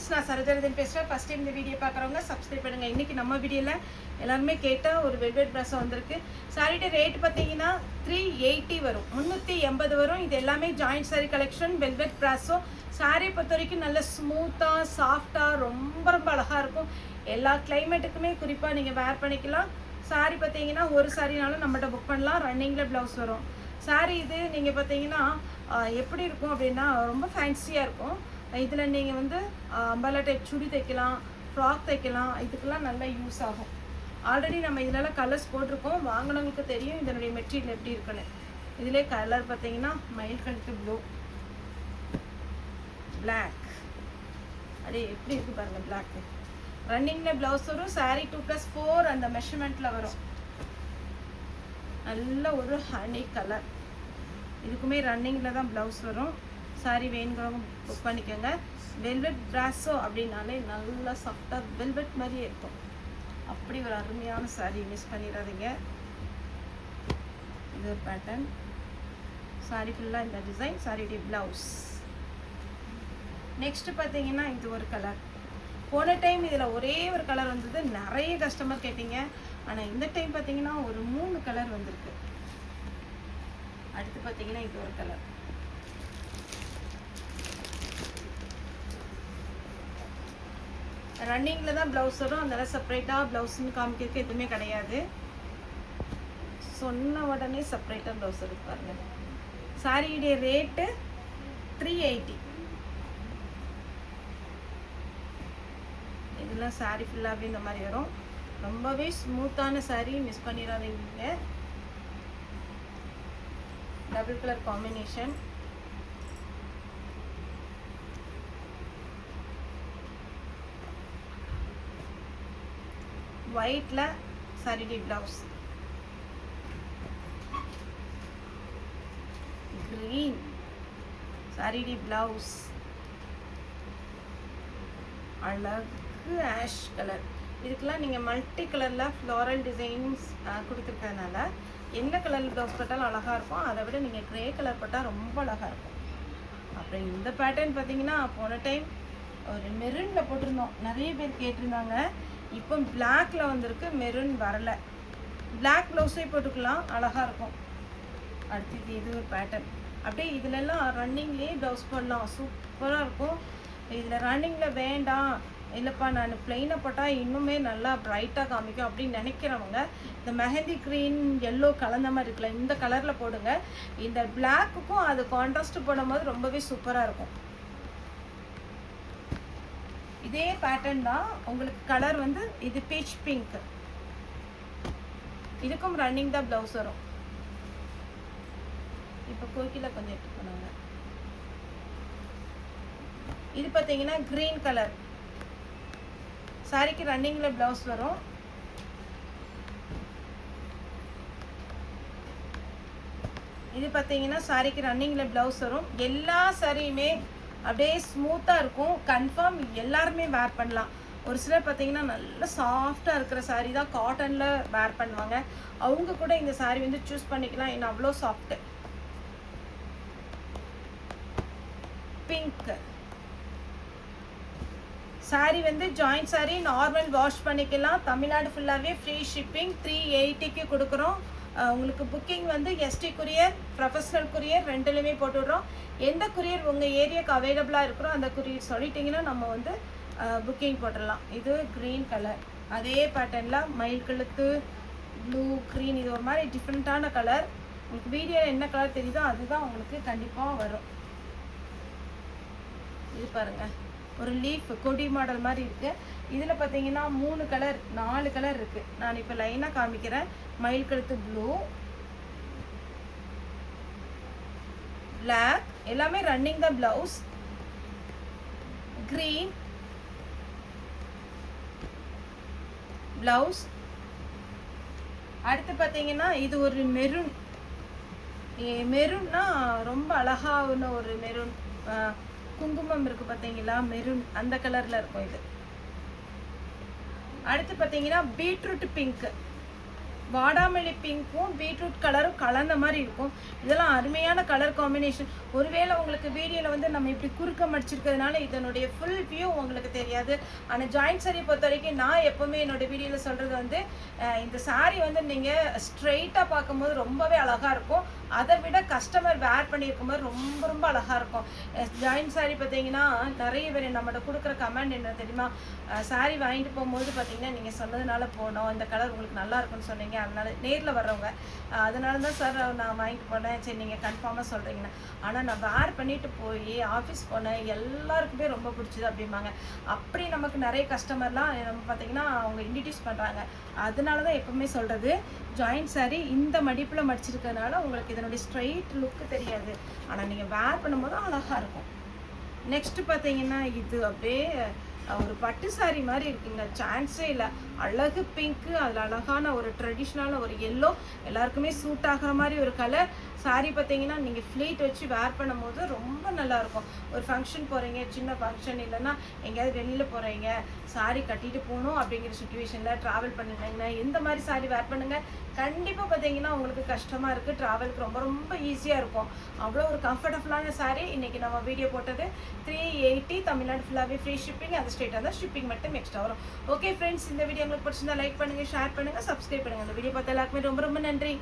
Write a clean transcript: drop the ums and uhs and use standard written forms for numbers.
Friends, நான் சரோஜாரதன் பேசுகிறேன். First time இந்த வீடியோ பார்க்குறவங்க சப்ஸ்கிரைப் பண்ணுங்கள். இன்றைக்கி நம்ம வீடியோவில் எல்லாருமே கேட்டால் ஒரு வெல்வெட் ப்ராஸோ வந்திருக்கு. சாரியோட ரேட் பார்த்தீங்கன்னா 380 வரும், 380 வரும். இது எல்லாமே ஜாயிண்ட் சாரி கலெக்ஷன், வெல்வெட் ப்ராஸோ. சாரியை பொறுத்த வரைக்கும் நல்ல ஸ்மூத்தாக சாஃப்டாக ரொம்ப ரொம்ப அழகாக இருக்கும். எல்லா கிளைமேட்டுக்குமே குறிப்பாக நீங்கள் வேர் பண்ணிக்கலாம். சாரி பார்த்தீங்கன்னா ஒரு சாரினாலும் நம்மகிட்ட புக் பண்ணலாம். ரன்னிங்கில் ப்ளவுஸ் வரும். சாரி இது நீங்கள் பார்த்தீங்கன்னா எப்படி இருக்கும் அப்படின்னா ரொம்ப ஃபேன்சியாக இருக்கும். இதில் நீங்கள் வந்து அம்பலா டைப் சுடி தைக்கலாம், ஃப்ராக் தைக்கலாம். இதுக்கெல்லாம் நல்லா யூஸ் ஆகும். ஆல்ரெடி நம்ம இதிலலாம் கலர்ஸ் போட்டிருக்கோம், வாங்கினவங்களுக்கு தெரியும் இதனுடைய மெட்டீரியல் எப்படி இருக்குன்னு. இதிலே கலர் பார்த்தீங்கன்னா மயில் கழுத்து ப்ளூ, பிளாக், அது எப்படி இருக்குது பாருங்கள். பிளாக்கு ரன்னிங்கில் ப்ளவுஸ் வரும். சாரீ 2+4 அந்த மெஷர்மெண்ட்டில் வரும். நல்ல ஒரு ஹனி கலர். இதுக்குமே ரன்னிங்கில் தான் ப்ளவுஸ் வரும். சாரி வேணுங்கிறவங்க புக் பண்ணிக்கோங்க. வெல்வெட் ப்ராஸோ அப்படின்னாலே நல்லா சாஃப்டாக வெல்வெட் மாதிரியே இருக்கும். அப்படி ஒரு அருமையான சாரி, மிஸ் பண்ணிடாதீங்க. இது ஒரு பேட்டர்ன். சாரி ஃபுல்லாக இந்த டிசைன். சாரியுடைய ப்ளவுஸ். நெக்ஸ்ட்டு பார்த்தீங்கன்னா இது ஒரு கலர். போன டைம் இதில் ஒரே ஒரு கலர் வந்தது, நிறைய கஸ்டமர் கேட்டீங்க. ஆனால் இந்த டைம் பார்த்தீங்கன்னா ஒரு 3 கலர் வந்திருக்கு. அடுத்து பார்த்தீங்கன்னா இது ஒரு கலர். ரன்னிங்கில் தான் ப்ளவுஸ் வரும். அதனால் செப்பரேட்டாக ப்ளவுஸ்ன்னு காமிக்கிறதுக்கு எதுவுமே கிடையாது. சொன்ன உடனே செப்பரேட்டாக ப்ளவுஸ் இருக்கு பாருங்கள். சாரியுடைய ரேட்டு 380. இதெல்லாம் சாரி ஃபுல்லாகவே இந்த மாதிரி வரும். ரொம்பவே ஸ்மூத்தான சாரி, மிஸ் பண்ணிடாதீங்க. Double colour combination. ஒயிட்ல சாரிடி பிளவுஸ். கிரீன் சாரிடி பிளவுஸ். அழகு ஆஷ் கலர். இதுக்கெல்லாம் நீங்கள் மல்டி கலரில் ஃப்ளாரல் டிசைன்ஸ் கொடுத்துருக்கறதுனால எந்த கலர் ப்ளவுஸ் போட்டாலும் அழகாக இருக்கும். அதை விட நீங்கள் க்ரே கலர் போட்டால் ரொம்ப அழகாக இருக்கும். அப்புறம் இந்த பேட்டர்ன் பார்த்தீங்கன்னா போன டைம் ஒரு மெரூனில் போட்டிருந்தோம், நிறைய பேர் கேட்டிருந்தாங்க. இப்போ பிளாக்ல வந்திருக்கு, மெரூன் வரலை. பிளாக் ப்ளவுஸே போட்டுக்கலாம், அழகாக இருக்கும். அடுத்தது இது ஒரு பேட்டர்ன். அப்படியே இதிலெல்லாம் ரன்னிங்லேயே ப்ளவுஸ் போடலாம், சூப்பராக இருக்கும். இதில் ரன்னிங்கில் வேண்டாம், இல்லைப்பா நான் பிளெயினை போட்டால் இன்னுமே நல்லா ப்ரைட்டாக காமிக்கும் அப்படின்னு நினைக்கிறவங்க இந்த மெஹந்தி க்ரீன் எல்லோ கலந்த மாதிரி இருக்குல்ல, இந்த கலரில் போடுங்க. இந்த பிளாக்குக்கும் அது கான்ட்ராஸ்ட் போடும்போது ரொம்பவே சூப்பராக இருக்கும். இதே பேட்டர்ன் தான். உங்களுக்கு கலர் வந்து இது பீச் பிங்க். இதுக்கும் ரன்னிங் தான் ப்ளவுஸ் வரும். இப்போ கோக்கில் கொஞ்சம் எடுத்து பண்ணுவாங்க. இது பார்த்தீங்கன்னா க்ரீன் கலர். சாரிக்கு ரன்னிங்கில் ப்ளவுஸ் வரும். இது பார்த்தீங்கன்னா சாரிக்கு ரன்னிங்கில் ப்ளவுஸ் வரும். எல்லா சாரியுமே அப்படியே ஸ்மூத்தாக இருக்கும். கன்ஃபார்ம் எல்லாருமே வேர் பண்ணலாம். ஒரு சிலர் பார்த்தீங்கன்னா நல்ல சாஃப்டாக இருக்கிற சாரீ தான் காட்டனில் வேர் பண்ணுவாங்க. அவங்க கூட இந்த சாரீ வந்து சூஸ் பண்ணிக்கலாம். இன்னும் அவ்வளோ சாஃப்ட்டு. பிங்க் சாரீ வந்து ஜாயிண்ட் சாரீ, நார்மல் வாஷ் பண்ணிக்கலாம். தமிழ்நாடு ஃபுல்லாகவே ஃப்ரீ ஷிப்பிங். 380க்கு கொடுக்குறோம். உங்களுக்கு புக்கிங் வந்து எஸ்டி குரியர், ப்ரொஃபஷ்னல் குரியர் ரெண்டுலையுமே போட்டுவிட்றோம். எந்த குரியர் உங்கள் ஏரியாவுக்கு அவைலபிளாக இருக்கிறோ அந்த குரியர் சொல்லிட்டிங்கன்னா நம்ம வந்து புக்கிங் போட்டுடலாம். இது க்ரீன் கலர். அதே பேட்டர்னில் மயில் கழுத்து ப்ளூ, க்ரீன், இது ஒரு மாதிரி டிஃப்ரெண்ட்டான கலர். உங்களுக்கு வீடியோவில் என்ன கலர் தெரியுதோ அதுதான் உங்களுக்கு கண்டிப்பாக வரும். இது பாருங்கள், ஒரு லீஃப் கொடி மாடல் மாதிரி இருக்குது. இதில் பார்த்தீங்கன்னா 3 கலர் 4 கலர் இருக்குது. நான் இப்போ லைனாக காமிக்கிறேன். மயில் கழுத்து ப்ளூ, பிளாக், எல்லாமே ரன்னிங் தான் ப்ளவுஸ். Green blouse. அடுத்து பார்த்தீங்கன்னா இது ஒரு மெரூன். மெரூன்னா ரொம்ப அழகான ஒரு மெரூன். குங்குமம் இருக்குது பார்த்தீங்களா, மெரூன் அந்த கலரில் இருக்கும் இது. அடுத்து பார்த்தீங்கன்னா பீட்ரூட் பிங்க். வாடாமல்லி பிங்க்கும் பீட்ரூட் கலரும் கலந்த மாதிரி இருக்கும். இதெல்லாம் அருமையான கலர் காம்பினேஷன். ஒருவேளை உங்களுக்கு வீடியோவில் வந்து நம்ம இப்படி குறுக்க மடிச்சிருக்கிறதுனால இதனுடைய ஃபுல் வியூ உங்களுக்கு தெரியாது. ஆனால் ஜாயிண்ட் சாரியை பொறுத்த வரைக்கும் நான் எப்போவுமே என்னோடய வீடியோவில் சொல்கிறது வந்து இந்த சாரீ வந்து நீங்கள் ஸ்ட்ரெயிட்டாக பார்க்கும்போது ரொம்பவே அழகாக இருக்கும். அதை விட கஸ்டமர் வேர் பண்ணியிருக்கும் போது ரொம்ப ரொம்ப அழகாக இருக்கும். ஜாயிண்ட் சாரீ பார்த்தீங்கன்னா நிறைய பேர் நம்மகிட்ட கொடுக்குற கமெண்ட் என்ன தெரியுமா, சாரீ வாங்கிட்டு போகும்போது பார்த்தீங்கன்னா நீங்கள் சொன்னதுனால போனோம், இந்த கலர் உங்களுக்கு நல்லா இருக்குன்னு சொன்னீங்க, அதனால நேரில் வர்றவங்க அதனால தான் சார் நான் வாங்கிட்டு போனேன், சரி நீங்கள் கன்ஃபார்மாக சொல்கிறீங்கண்ணா. ஆனால் நான் வேர் பண்ணிட்டு போய் ஆஃபீஸ் போனேன், எல்லாருக்குமே ரொம்ப பிடிச்சிது அப்படிம்பாங்க. அப்படி நமக்கு நிறைய கஸ்டமர்லாம் நம்ம பார்த்தீங்கன்னா அவங்க இன்ட்ரடியூஸ் பண்ணுறாங்க. அதனால தான் எப்பவுமே சொல்கிறது, ஜாயிண்ட் சாரீ இந்த மடிப்பில் மடிச்சிருக்கிறதுனால உங்களுக்கு இதனுடைய ஸ்ட்ரைட் லுக்கு தெரியாது, ஆனால் நீங்கள் வேர் பண்ணும்போது அழகாக இருக்கும். நெக்ஸ்ட்டு பார்த்தீங்கன்னா இது அப்படியே ஒரு பட்டு சாரி மாதிரி இருக்குங்க, சான்ஸே இல்லை. அழகு பிங்க்கு, அதில் அழகான ஒரு ட்ரெடிஷ்னலான ஒரு எல்லோ, எல்லாருக்குமே சூட் ஆகிற மாதிரி ஒரு கலர். சாரி பார்த்தீங்கன்னா நீங்கள் ஃப்ளீட் வச்சு வேர் பண்ணும்போது ரொம்ப நல்லாயிருக்கும். ஒரு ஃபங்க்ஷன் போகிறீங்க, சின்ன ஃபங்க்ஷன் இல்லைன்னா எங்கேயாவது வெளியில் போகிறீங்க, சாரி கட்டிட்டு போகணும் அப்படிங்கிற சுச்சுவேஷனில் ட்ராவல் பண்ணுங்கன்னா எந்த மாதிரி சாரி வேர் பண்ணுங்கள், கண்டிப்பாக பார்த்தீங்கன்னா உங்களுக்கு கஷ்டமாக இருக்குது, ட்ராவலுக்கு ரொம்ப ரொம்ப ஈஸியாக இருக்கும். அவ்வளோ ஒரு கம்ஃபர்டபுளான சாரி. இன்றைக்கி நம்ம வீடியோ போட்டது 380, தமிழ்நாடு ஃபுல்லாகவே ஃப்ரீ ஷிப்பிங், அந்த ஸ்டேட்டாக தான் ஷிப்பிங் மட்டும் எக்ஸ்ட்ரா வரும். ஓகே ஃப்ரெண்ட்ஸ், இந்த வீடியோ உங்களுக்கு பிடிச்சிருந்தா லைக் பண்ணுங்கள், ஷேர் பண்ணுங்கள், சப்ஸ்கிரைப் பண்ணுங்கள். இந்த வீடியோ பார்த்த எல்லாருக்குமே ரொம்ப ரொம்ப நன்றி.